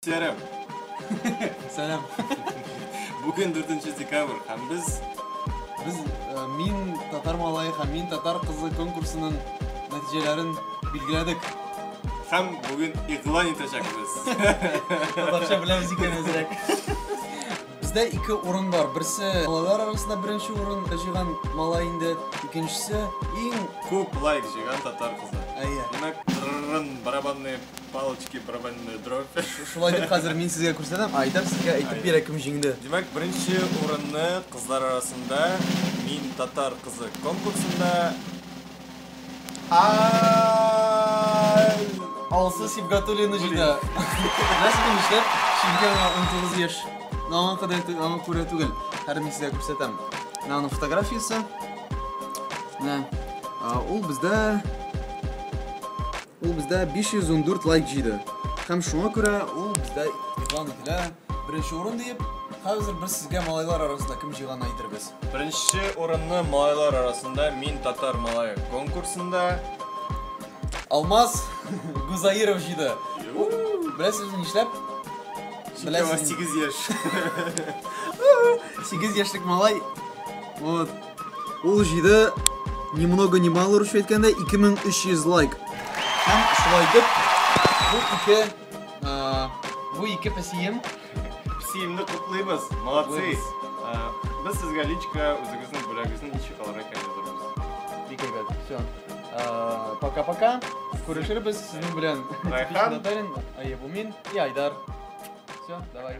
Muhterem. Selam. Bugün 4 dekabr hem biz Min Tatar Malay hem Min Tatar kızı konkursunun neticelerini bilgiledik. hem bugün ilan edeceğiz. Tatarça bilemiz ikenizrek. Bizde iki orun var. Birisi Malalar arasında birinci orun taşıyan Malay'inde, ikincisi en Көп лайк жеген татар kızı. Ayya. Demek барабанные палочки, барабанные дробь. Şulay deyip hazır men sizge ko'rsatam. Aytib sizga aytib beray kim jingdi. Demek birinchi o'rinni qizlar arasında Min Tatar kızı konkursunda Alsı Sibgatulina jida. Nasıl demişler? Şimdi 19 yaş. Nağın kadar ama ko'ra tugul. Har men sizga ko'rsatam. Nağın fotografiyasi. Ne? U bizda 514 like jidi. Ham shunga ko'ra u bizda e'lon etiladi. Birinchi o'rin deb hozir biz sizga malaylar arasida kim jig'anini aytamiz. birinchi o'rinni malaylar arasında Min Tatar Malay konkursunda Almaz Guzayirov jidi. Bilasizmi ishlab? 8 yaş. 8 yaşlık malay. Вот. Ул жиде ни много ни мало урушып айтканда 2300 лайк. Һәм шулай дип bu iki пәсием Псиемni qutlaymiz. Молодцы. Biz sizga lichka o'zingizning bo'lagingizni ichi qilib ekanmiz. Бик әйбәт. Всё. Пока-пока. Күрешербез сезнең белән. Райхан. Наталин, Аябумин и Айдар. Всё, давай.